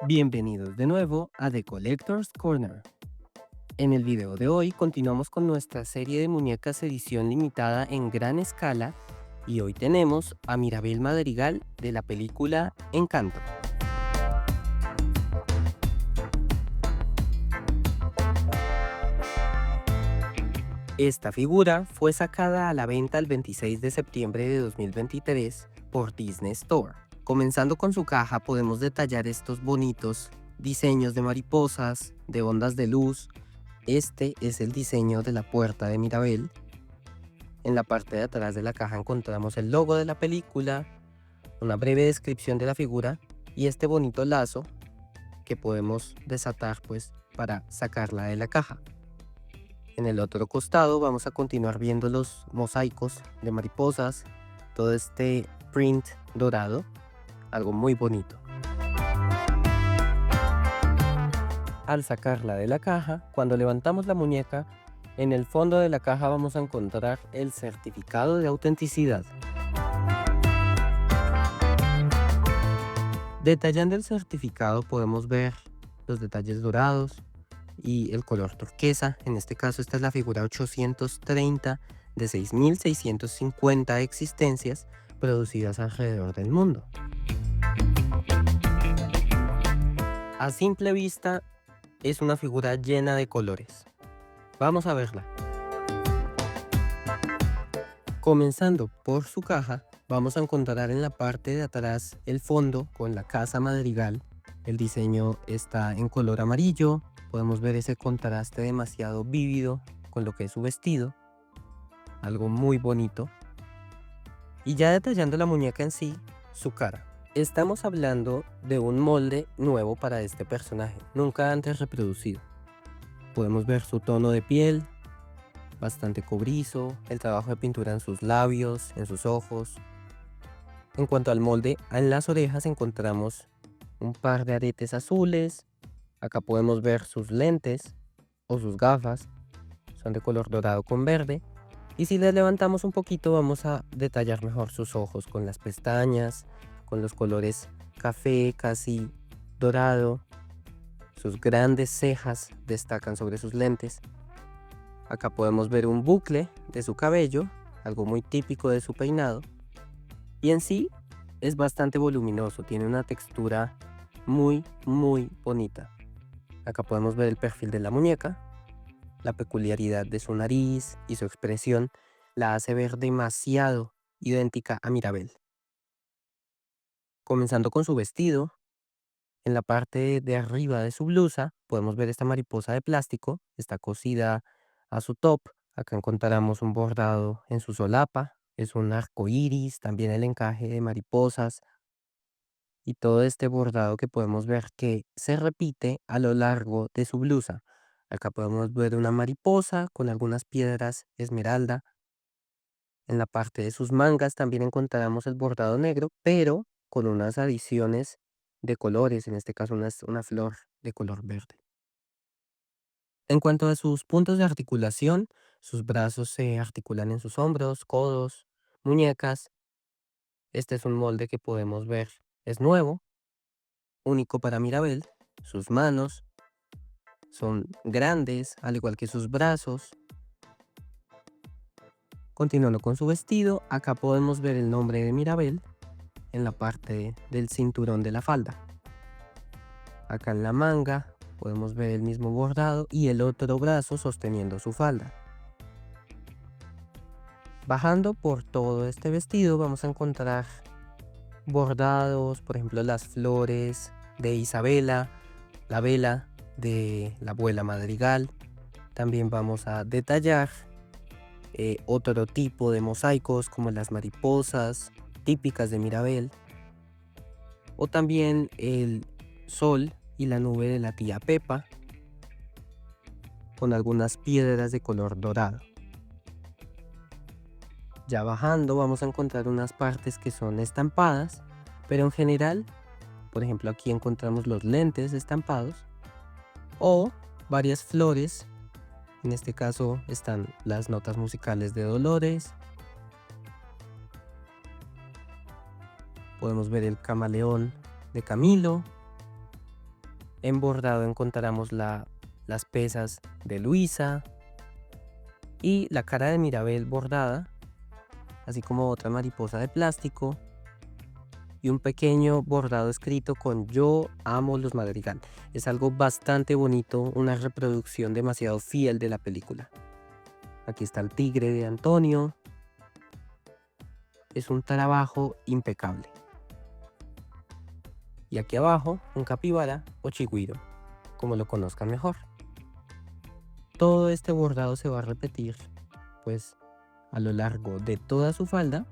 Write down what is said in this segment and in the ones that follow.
Bienvenidos de nuevo a The Collector's Corner. En el video de hoy continuamos con nuestra serie de muñecas edición limitada en gran escala y hoy tenemos a Mirabel Madrigal de la película Encanto. Esta figura fue sacada a la venta el 26 de septiembre de 2023 por Disney Store. Comenzando con su caja podemos detallar estos bonitos diseños de mariposas, de ondas de luz. Este es el diseño de la puerta de Mirabel. En la parte de atrás de la caja encontramos el logo de la película, una breve descripción de la figura y este bonito lazo que podemos desatar para sacarla de la caja. En el otro costado vamos a continuar viendo los mosaicos de mariposas, todo este print dorado, algo muy bonito. Al sacarla de la caja, cuando levantamos la muñeca, en el fondo de la caja vamos a encontrar el certificado de autenticidad. Detallando el certificado podemos ver los detalles dorados y el color turquesa. En este caso esta es la figura 830 de 6.650 existencias producidas alrededor del mundo. A simple vista es una figura llena de colores. Vamos a verla. Comenzando por su caja, vamos a encontrar en la parte de atrás el fondo con la casa Madrigal. El diseño está en color amarillo. Podemos ver ese contraste demasiado vívido con lo que es su vestido. Algo muy bonito. Y ya detallando la muñeca en sí, su cara. Estamos hablando de un molde nuevo para este personaje, nunca antes reproducido. Podemos ver su tono de piel, bastante cobrizo, el trabajo de pintura en sus labios, en sus ojos. En cuanto al molde, en las orejas encontramos un par de aretes azules. Acá podemos ver sus lentes o sus gafas, son de color dorado con verde. Y si les levantamos un poquito vamos a detallar mejor sus ojos con las pestañas, con los colores café casi dorado. Sus grandes cejas destacan sobre sus lentes. Acá podemos ver un bucle de su cabello, algo muy típico de su peinado. Y en sí es bastante voluminoso, tiene una textura muy bonita. Acá podemos ver el perfil de la muñeca. La peculiaridad de su nariz y su expresión la hace ver demasiado idéntica a Mirabel. Comenzando con su vestido, en la parte de arriba de su blusa podemos ver esta mariposa de plástico, está cosida a su top. Acá encontramos un bordado en su solapa, es un arco iris, también el encaje de mariposas y todo este bordado que podemos ver que se repite a lo largo de su blusa. Acá podemos ver una mariposa con algunas piedras esmeralda. En la parte de sus mangas también encontramos el bordado negro, pero con unas adiciones de colores, en este caso una flor de color verde. En cuanto a sus puntos de articulación, sus brazos se articulan en sus hombros, codos, muñecas. Este es un molde que podemos ver, es nuevo, único para Mirabel. Sus manos son grandes, al igual que sus brazos. Continuando con su vestido, acá podemos ver el nombre de Mirabel en la parte del cinturón de la falda. Acá en la manga podemos ver el mismo bordado y el otro brazo sosteniendo su falda. Bajando por todo este vestido vamos a encontrar bordados, por ejemplo las flores de Isabela, la vela de la abuela Madrigal. También vamos a detallar otro tipo de mosaicos como las mariposas típicas de Mirabel, o también el sol y la nube de la tía Pepa con algunas piedras de color dorado. Ya bajando vamos a encontrar unas partes que son estampadas, pero en general, por ejemplo aquí encontramos los lentes estampados o varias flores. En este caso están las notas musicales de Dolores. Podemos ver el camaleón de Camilo. En bordado encontramos las pesas de Luisa y la cara de Mirabel bordada, así como otra mariposa de plástico y un pequeño bordado escrito con "Yo amo los Madrigal". Es algo bastante bonito, una reproducción demasiado fiel de la película. Aquí está el tigre de Antonio. Es un trabajo impecable. Y aquí abajo un capibara o chigüiro, como lo conozcan mejor. Todo este bordado se va a repetir pues a lo largo de toda su falda.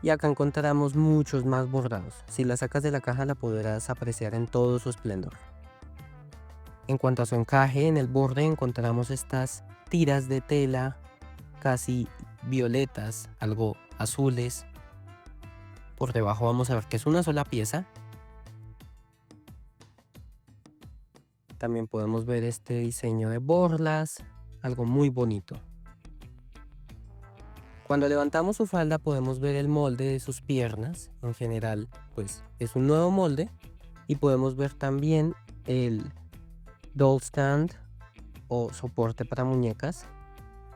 Y acá encontramos muchos más bordados. Si la sacas de la caja la podrás apreciar en todo su esplendor. En cuanto a su encaje, en el borde encontramos estas tiras de tela casi violetas, algo azules. Por debajo vamos a ver que es una sola pieza. También podemos ver este diseño de borlas, algo muy bonito. Cuando levantamos su falda podemos ver el molde de sus piernas. En general, pues es un nuevo molde. Y podemos ver también el doll stand o soporte para muñecas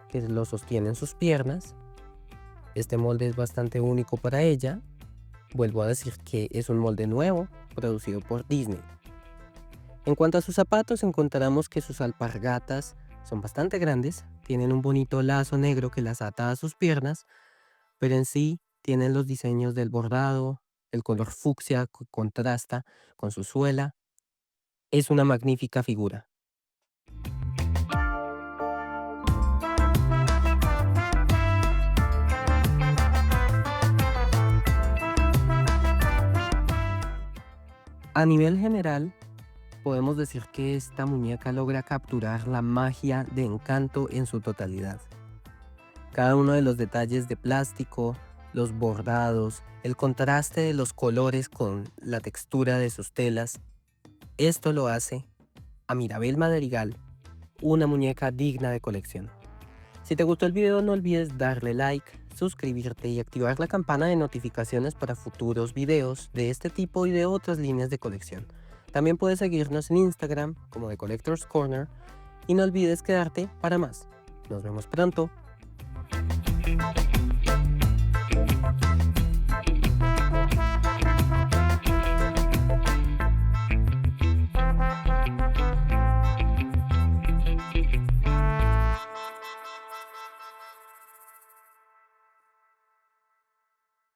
que lo sostienen sus piernas. Este molde es bastante único para ella. Vuelvo a decir que es un molde nuevo, producido por Disney. En cuanto a sus zapatos, encontramos que sus alpargatas son bastante grandes, tienen un bonito lazo negro que las ata a sus piernas, pero en sí tienen los diseños del bordado, el color fucsia que contrasta con su suela. Es una magnífica figura. A nivel general, podemos decir que esta muñeca logra capturar la magia de Encanto en su totalidad. Cada uno de los detalles de plástico, los bordados, el contraste de los colores con la textura de sus telas, esto lo hace a Mirabel Madrigal una muñeca digna de colección. Si te gustó el video no olvides darle like, suscribirte y activar la campana de notificaciones para futuros videos de este tipo y de otras líneas de colección. También puedes seguirnos en Instagram como The Collector's Corner y no olvides quedarte para más. Nos vemos pronto.